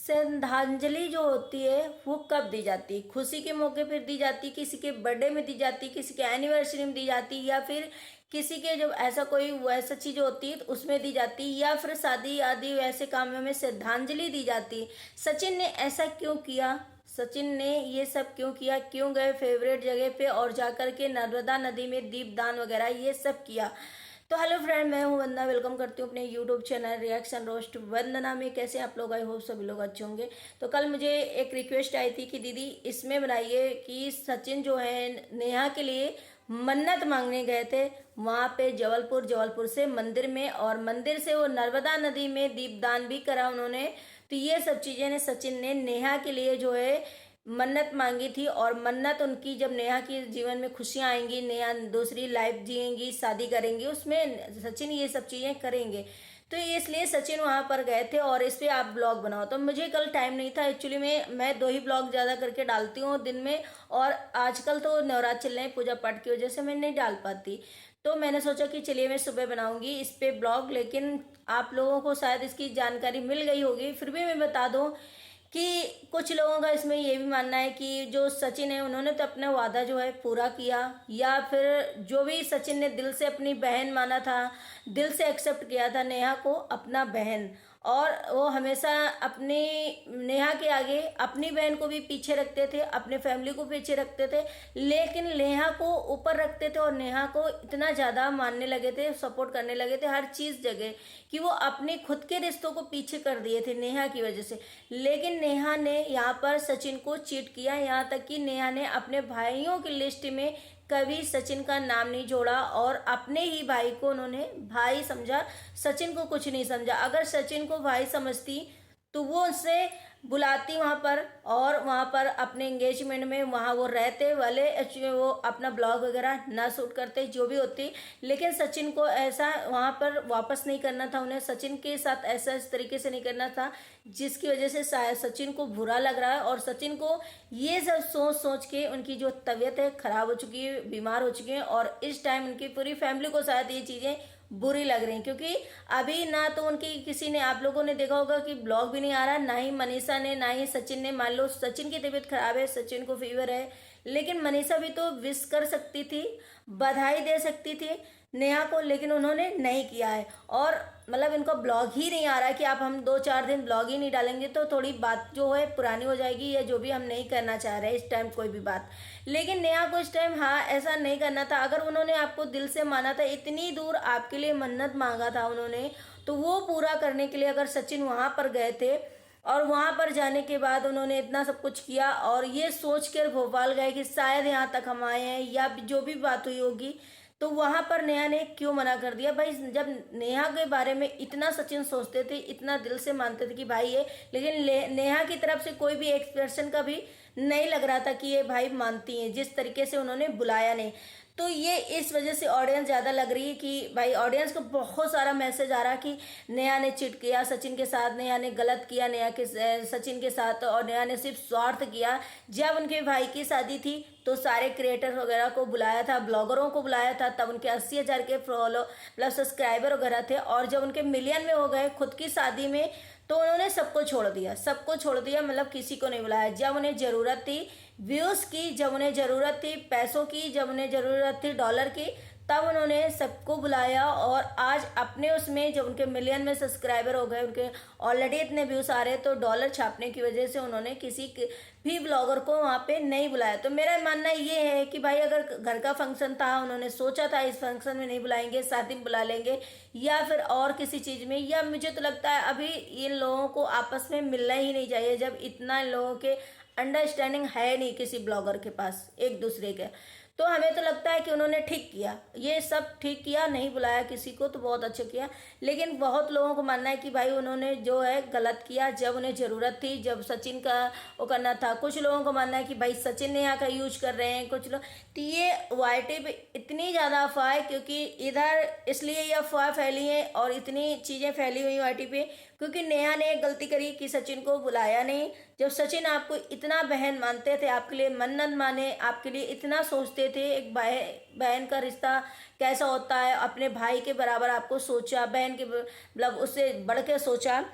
श्रद्धांजलि जो होती है वो कब दी जाती है? खुशी के मौके पर दी जाती, किसी के बर्थडे में दी जाती, किसी के एनिवर्सरी में दी जाती, या फिर किसी के जब ऐसा कोई वैसा चीज होती है तो उसमें दी जाती, या फिर शादी आदि वैसे कामों में श्रद्धांजलि दी जाती। सचिन ने ऐसा क्यों किया? सचिन ने ये सब क्यों किया? क्यों गए फेवरेट जगह पे और जाकर के नर्मदा नदी में दीपदान वगैरह ये सब किया? तो हेलो फ्रेंड, मैं हूं वंदना। वेलकम करती हूं अपने यूट्यूब चैनल रिएक्शन रोस्ट वंदना में। कैसे आप लोग? आई होप सभी लोग अच्छे होंगे। तो कल मुझे एक रिक्वेस्ट आई थी कि दीदी इसमें बनाइए कि सचिन जो है नेहा के लिए मन्नत मांगने गए थे वहां पे जबलपुर से मंदिर में, और मंदिर से वो नर्मदा नदी में दीपदान भी करा उन्होंने। तो ये सब चीजें ने सचिन ने नेहा के लिए जो है मन्नत मांगी थी, और मन्नत उनकी जब नेहा के जीवन में खुशियां आएंगी, नेहा दूसरी लाइफ जिएंगी, शादी करेंगी, उसमें सचिन ये सब चीजें करेंगे। तो इसलिए सचिन वहां पर गए थे और इस पे आप ब्लॉग बनाओ। तो मुझे कल टाइम नहीं था एक्चुअली में, मैं 2 ही ब्लॉग ज्यादा करके डालती हूँ दिन में, और आजकल तो नवरात्र चल रहे हैं, पूजा पाठ की वजह से मैं नहीं डाल पाती। तो मैंने सोचा कि चलिए मैं सुबह बनाऊंगी इस पे ब्लॉग, लेकिन आप लोगों को शायद इसकी जानकारी मिल गई होगी, फिर भी मैं बता दूं कि कुछ लोगों का इसमें ये भी मानना है कि जो सचिन है उन्होंने तो अपना वादा जो है पूरा किया, या फिर जो भी सचिन ने दिल से अपनी बहन माना था, दिल से एक्सेप्ट किया था नेहा को अपना बहन, और वो हमेशा अपनी नेहा के आगे अपनी बहन को भी पीछे रखते थे, अपने फैमिली को पीछे रखते थे, लेकिन नेहा को ऊपर रखते थे और नेहा को इतना ज़्यादा मानने लगे थे, सपोर्ट करने लगे थे हर चीज़ जगह, कि वो अपने खुद के रिश्तों को पीछे कर दिए थे नेहा की वजह से। लेकिन नेहा ने यहाँ पर सचिन को चीट किया, यहाँ तक कि नेहा ने अपने भाइयों की लिस्ट में कभी सचिन का नाम नहीं जोड़ा, और अपने ही भाई को उन्होंने भाई समझा, सचिन को कुछ नहीं समझा। अगर सचिन को भाई समझती तो वो उससे बुलाती वहां पर, और वहां पर अपने एंगेजमेंट में वहां वो रहते वाले, वो अपना ब्लॉग वगैरह ना शूट करते जो भी होती। लेकिन सचिन को ऐसा वहां पर वापस नहीं करना था, उन्हें सचिन के साथ ऐसा इस तरीके से नहीं करना था, जिसकी वजह से शायद सचिन को बुरा लग रहा है, और सचिन को ये सब सोच सोच के उनकी जो तबीयत है खराब हो चुकी है, बीमार हो चुकी है, और इस टाइम उनकी पूरी फैमिली को शायद ये चीजें बुरी लग रही, क्योंकि अभी ना तो उनकी किसी ने, आप लोगों ने देखा होगा कि ब्लॉग भी नहीं आ रहा, ना ही मनीषा ने, ना ही सचिन ने। मान लो सचिन की तबीयत खराब है, सचिन को फीवर है, लेकिन मनीषा भी तो विश कर सकती थी, बधाई दे सकती थी नेहा को, लेकिन उन्होंने नहीं किया है। और मतलब इनका ब्लॉग ही नहीं आ रहा है कि आप हम 2-4 दिन ब्लॉग ही नहीं डालेंगे तो थोड़ी बात जो है पुरानी हो जाएगी, या जो भी हम नहीं करना चाह रहे हैं इस टाइम कोई भी बात। लेकिन नेहा को इस टाइम हाँ ऐसा नहीं करना था। अगर उन्होंने आपको दिल से माना था, इतनी दूर आपके लिए मन्नत मांगा था उन्होंने, तो वो पूरा करने के लिए अगर सचिन वहां पर गए थे, और वहां पर जाने के बाद उन्होंने इतना सब कुछ किया, और ये सोच कर भोपाल गए कि शायद यहाँ तक हम आए हैं, या जो भी बात हुई होगी, तो वहां पर नेहा ने क्यों मना कर दिया? भाई जब नेहा के बारे में इतना सचिन सोचते थे, इतना दिल से मानते थे कि भाई ये, लेकिन नेहा की तरफ से कोई भी एक्सप्रेशन का भी नहीं लग रहा था कि ये भाई मानती हैं, जिस तरीके से उन्होंने बुलाया नहीं। तो ये इस वजह से ऑडियंस ज़्यादा लग रही है कि भाई ऑडियंस को बहुत सारा मैसेज आ रहा कि नेहा ने चिट किया सचिन के साथ, नेहा ने गलत किया नेहा के सचिन के साथ, और नेहा ने सिर्फ स्वार्थ किया। जब उनके भाई की शादी थी तो सारे क्रिएटर वगैरह को बुलाया था, ब्लॉगरों को बुलाया था, तब उनके 80,000 के फॉलो प्लस सब्सक्राइबर वगैरह थे, और जब उनके मिलियन में हो गए खुद की शादी में, तो उन्होंने सबको छोड़ दिया, सबको छोड़ दिया, मतलब किसी को नहीं बुलाया। जब उन्हें जरूरत थी व्यूज की, जब उन्हें जरूरत थी पैसों की, जब उन्हें जरूरत थी डॉलर की, तब उन्होंने सबको बुलाया। और आज अपने उसमें जब उनके मिलियन में सब्सक्राइबर हो गए, उनके ऑलरेडी इतने व्यूज आ रहे, तो डॉलर छापने की वजह से उन्होंने किसी भी ब्लॉगर को वहां पे नहीं बुलाया। तो मेरा मानना ये है कि भाई अगर घर का फंक्शन था, उन्होंने सोचा था इस फंक्शन में नहीं बुलाएंगे, शादी में बुला लेंगे, या फिर और किसी चीज में, या मुझे तो लगता है अभी इन लोगों को आपस में मिलना ही नहीं चाहिए, जब इतना इन लोगों के अंडरस्टैंडिंग है नहीं किसी ब्लॉगर के पास एक दूसरे के। तो हमें तो लगता है कि उन्होंने ठीक किया, ये सब ठीक किया, नहीं बुलाया किसी को तो बहुत अच्छा किया। लेकिन बहुत लोगों को मानना है कि भाई उन्होंने जो है गलत किया, जब उन्हें ज़रूरत थी, जब सचिन का वो करना था। कुछ लोगों को मानना है कि भाई सचिन ने यहाँ का यूज कर रहे हैं कुछ लोग। तो ये वाईटी पे इतनी ज़्यादा अफवाह है, क्योंकि इधर इसलिए ये अफवाह फैली है और इतनी चीज़ें फैली हुई वाईटी पे, क्योंकि नेहा ने एक गलती करी कि सचिन को बुलाया नहीं। जब सचिन आपको इतना बहन मानते थे, आपके लिए मन्नत माने, आपके लिए इतना सोचते थे, एक बहन का रिश्ता कैसा होता है, अपने भाई के बराबर आपको सोचा, बहन के मतलब उससे बढ़ के सोचा,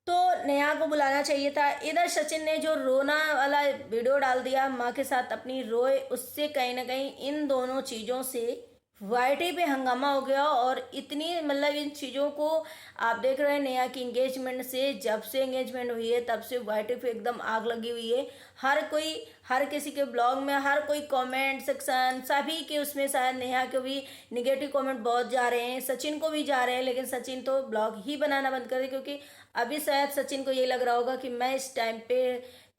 तो नेहा को बुलाना चाहिए था। इधर सचिन ने जो रोना वाला वीडियो डाल दिया, माँ के साथ अपनी रोए, उससे कहीं ना कहीं इन दोनों चीज़ों से वाईटी पे हंगामा हो गया। और इतनी मतलब इन चीज़ों को आप देख रहे हैं, नेहा की एंगेजमेंट से, जब से एंगेजमेंट हुई है तब से वाईटी पे एकदम आग लगी हुई है। हर कोई, हर किसी के ब्लॉग में, हर कोई कमेंट सेक्शन सभी के उसमें शायद नेहा के भी निगेटिव कमेंट बहुत जा रहे हैं, सचिन को भी जा रहे हैं। लेकिन सचिन तो ब्लॉग ही बनाना बंद कर दे, क्योंकि अभी शायद सचिन को ये लग रहा होगा कि मैं इस टाइम पे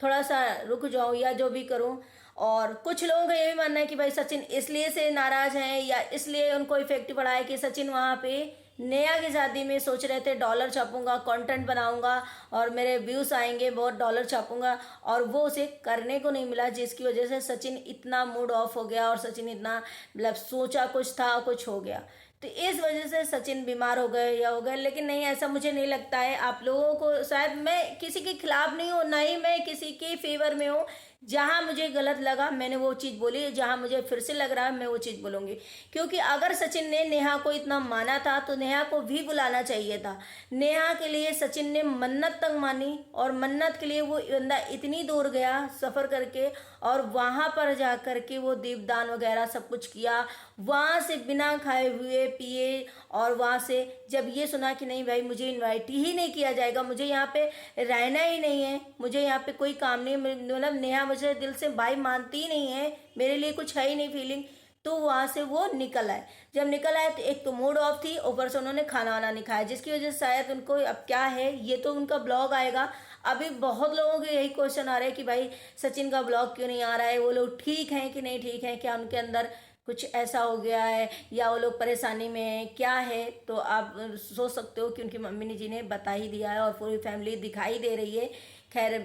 थोड़ा सा रुक जाऊं या जो भी करूं। और कुछ लोगों का ये भी मानना है कि भाई सचिन इसलिए से नाराज हैं या इसलिए उनको इफेक्ट पड़ा है कि सचिन वहाँ पे नेहा की शादी में सोच रहे थे डॉलर छापूंगा, कंटेंट बनाऊंगा और मेरे व्यूज आएंगे, बहुत डॉलर छापूंगा, और वो उसे करने को नहीं मिला, जिसकी वजह से सचिन इतना मूड ऑफ हो गया और सचिन इतना मतलब सोचा कुछ था कुछ हो गया। तो इस वजह से सचिन बीमार हो गए या हो गए। लेकिन नहीं, ऐसा मुझे नहीं लगता है। आप लोगों को शायद, मैं किसी के खिलाफ नहीं हूँ, ना ही मैं किसी के फेवर में हूँ। जहाँ मुझे गलत लगा मैंने वो चीज़ बोली, जहाँ मुझे फिर से लग रहा है मैं वो चीज़ बोलूँगी। क्योंकि अगर सचिन ने नेहा को इतना माना था तो नेहा को भी बुलाना चाहिए था। नेहा के लिए सचिन ने मन्नत तक मानी, और मन्नत के लिए वो बंदा इतनी दूर गया सफ़र करके, और वहाँ पर जा कर के वो दीपदान वगैरह सब कुछ किया, वहाँ से बिना खाए हुए पिए। और वहाँ से जब ये सुना कि नहीं भाई मुझे इनवाइट ही नहीं किया जाएगा, मुझे यहाँ पे रहना ही नहीं है, मुझे यहाँ पे कोई काम नहीं, मतलब नेहा मुझे दिल से भाई मानती ही नहीं है, मेरे लिए कुछ है ही नहीं फीलिंग, तो वहाँ से वो निकल आए। जब निकल आए तो एक तो मूड ऑफ थी, ऊपर से उन्होंने खाना वाना नहीं खाया, जिसकी वजह से शायद उनको अब क्या है, ये तो उनका ब्लॉग आएगा। अभी बहुत लोगों के यही क्वेश्चन आ रहे हैं कि भाई सचिन का ब्लॉग क्यों नहीं आ रहा है, वो लोग ठीक हैं कि नहीं ठीक है, क्या उनके अंदर कुछ ऐसा हो गया है या वो लोग परेशानी में हैं, क्या है। तो आप सोच सकते हो कि उनकी मम्मी जी ने बता ही दिया है और पूरी फैमिली दिखाई दे रही है। खैर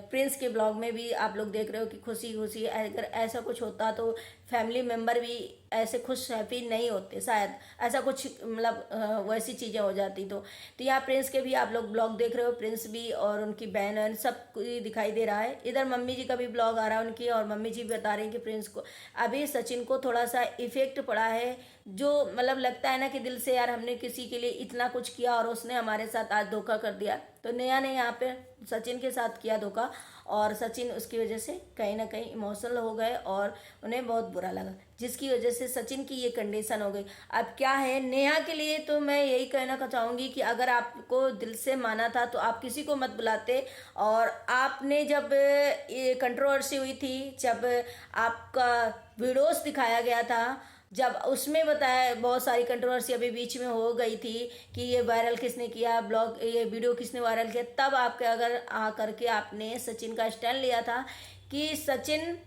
प्रिंस के ब्लॉग में भी आप लोग देख रहे हो कि खुशी खुशी, अगर ऐसा कुछ होता तो फैमिली मेम्बर भी ऐसे खुश हैप्पी नहीं होते, शायद ऐसा कुछ मतलब वैसी चीज़ें हो जाती। तो यहाँ प्रिंस के भी आप लोग ब्लॉग देख रहे हो, प्रिंस भी और उनकी बहन सब दिखाई दे रहा है। इधर मम्मी जी का भी ब्लॉग आ रहा है उनकी, और मम्मी जी बता रही हैं कि प्रिंस को अभी सचिन को थोड़ा सा इफेक्ट पड़ा है, जो मतलब लगता है ना कि दिल से यार हमने किसी के लिए इतना कुछ किया और उसने हमारे साथ आज धोखा कर दिया। तो नेहा ने यहाँ पे सचिन के साथ किया धोखा, और सचिन उसकी वजह से कहीं ना कहीं इमोशनल हो गए और उन्हें बहुत बुरा लगा, जिसकी वजह से सचिन की ये कंडीशन हो गई। अब क्या है नेहा के लिए, तो मैं यही कहना चाहूँगी कि अगर आपको दिल से माना था तो आप किसी को मत बुलाते। और आपने जब ये कंट्रोवर्सी हुई थी, जब आपका वीडियोस दिखाया गया था, जब उसमें बताया, बहुत सारी कंट्रोवर्सी अभी बीच में हो गई थी कि ये वायरल किसने किया, ब्लॉग ये वीडियो किसने वायरल किया, तब आपके अगर आ करके आपने सचिन का स्टैंड लिया था कि सचिन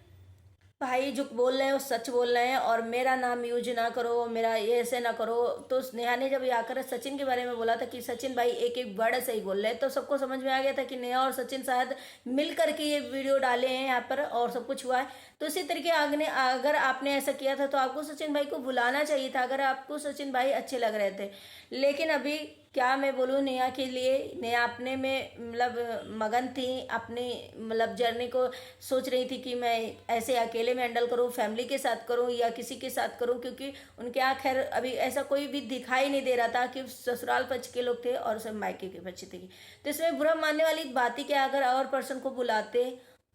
भाई जो बोल रहे हैं वो सच बोल रहे हैं और मेरा नाम यूज ना करो, मेरा ये ऐसे ना करो। तो नेहा ने जब आकर सचिन के बारे में बोला था कि सचिन भाई एक एक वर्ड सही बोल रहे हैं, तो सबको समझ में आ गया था कि नेहा और सचिन शायद मिल करके ये वीडियो डाले हैं यहाँ पर और सब कुछ हुआ है। तो इसी तरीके आगे अगर आपने ऐसा किया था तो आपको सचिन भाई को बुलाना चाहिए था, अगर आपको सचिन भाई अच्छे लग रहे थे। लेकिन अभी क्या मैं बोलूँ, नेहा के लिए, नेहा अपने में मतलब मगन थी, अपनी मतलब जर्नी को सोच रही थी कि मैं ऐसे अकेले में हैंडल करूँ, फैमिली के साथ करूँ या किसी के साथ करूँ, क्योंकि उनके यहाँ खैर अभी ऐसा कोई भी दिखाई नहीं दे रहा था कि ससुराल पक्ष के लोग थे और सब मायके के पक्ष थे। तो इसमें बुरा मानने वाली बात ही क्या, अगर और पर्सन को बुलाते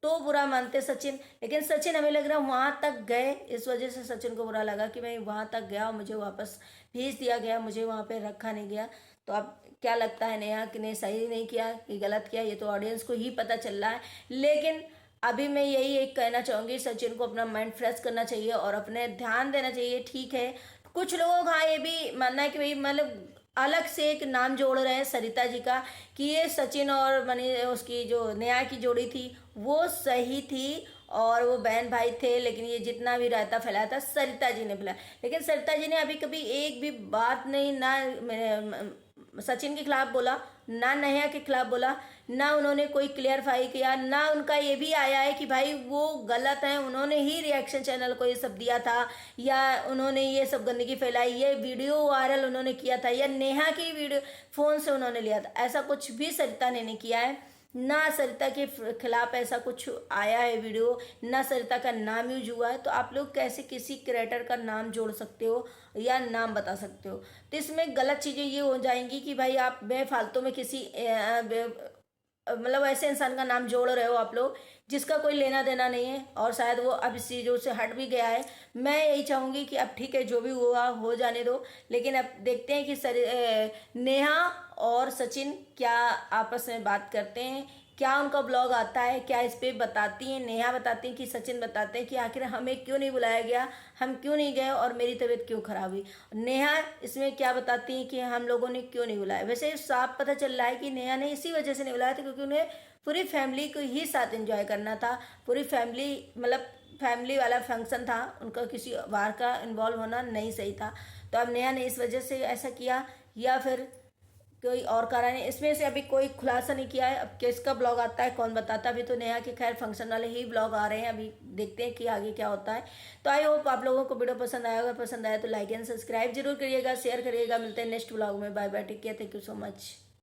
तो बुरा मानते सचिन। लेकिन सचिन हमें लग रहा है वहाँ तक गए, इस वजह से सचिन को बुरा लगा कि मैं वहाँ तक गया और मुझे वापस भेज दिया गया, मुझे वहाँ पे रखा नहीं गया। तो अब क्या लगता है नेहा कि ने सही नहीं किया कि गलत किया, ये तो ऑडियंस को ही पता चल रहा है। लेकिन अभी मैं यही एक कहना चाहूँगी, सचिन को अपना माइंड फ्रेश करना चाहिए और अपने ध्यान देना चाहिए। ठीक है, कुछ लोगों का ये भी मानना है कि भाई मतलब अलग से एक नाम जोड़ रहे हैं सरिता जी का, कि ये सचिन और मनी उसकी जो नेहा की जोड़ी थी वो सही थी और वो बहन भाई थे, लेकिन ये जितना भी रायता फैलाया था सरिता जी ने फैलाया। लेकिन सरिता जी ने अभी कभी एक भी बात नहीं, ना सचिन के खिलाफ बोला, ना नेहा के खिलाफ बोला, ना उन्होंने कोई क्लियरफाई किया, ना उनका ये भी आया है कि भाई वो गलत है, उन्होंने ही रिएक्शन चैनल को ये सब दिया था या उन्होंने ये सब गंदगी फैलाई, ये वीडियो वायरल उन्होंने किया था या नेहा की वीडियो फ़ोन से उन्होंने लिया था, ऐसा कुछ भी सरिता ने नहीं किया है। ना सरिता के खिलाफ ऐसा कुछ आया है वीडियो, ना सरिता का नाम यूज हुआ है, तो आप लोग कैसे किसी क्रिएटर का नाम जोड़ सकते हो या नाम बता सकते हो? तो इसमें गलत चीज़ें ये हो जाएंगी कि भाई आप बेफालतू में किसी मतलब ऐसे इंसान का नाम जोड़ रहे हो आप लोग जिसका कोई लेना देना नहीं है, और शायद वो अब इस चीज़ों से हट भी गया है। मैं यही चाहूँगी कि अब ठीक है, जो भी हुआ हो जाने दो, लेकिन अब देखते हैं कि नेहा और सचिन क्या आपस में बात करते हैं, क्या उनका ब्लॉग आता है, क्या इस पे बताती हैं, नेहा बताती हैं कि सचिन बताते हैं कि आखिर हमें क्यों नहीं बुलाया गया, हम क्यों नहीं गए और मेरी तबीयत क्यों खराब हुई। नेहा इसमें क्या बताती हैं कि हम लोगों ने क्यों नहीं बुलाया। वैसे साफ पता चल रहा है कि नेहा ने इसी वजह से नहीं बुलाया था क्योंकि उन्हें पूरी फैमिली को ही साथ एंजॉय करना था। पूरी फैमिली मतलब फैमिली वाला फंक्शन था, उनका किसी बाहर का इन्वॉल्व होना नहीं सही था। तो अब नेहा ने इस वजह से ऐसा किया या फिर कोई और कारण है, इसमें से अभी कोई खुलासा नहीं किया है। अब किसका ब्लॉग आता है कौन बताता है। अभी तो नेहा के खैर फंक्शन वाले ही ब्लॉग आ रहे हैं, अभी देखते हैं कि आगे क्या होता है। तो आई होप आप लोगों को वीडियो पसंद आया होगा, पसंद आया तो लाइक एंड सब्सक्राइब जरूर करिएगा, शेयर करिएगा। मिलते हैं नेक्स्ट ब्लॉग में। Bye bye, take care, thank you so much.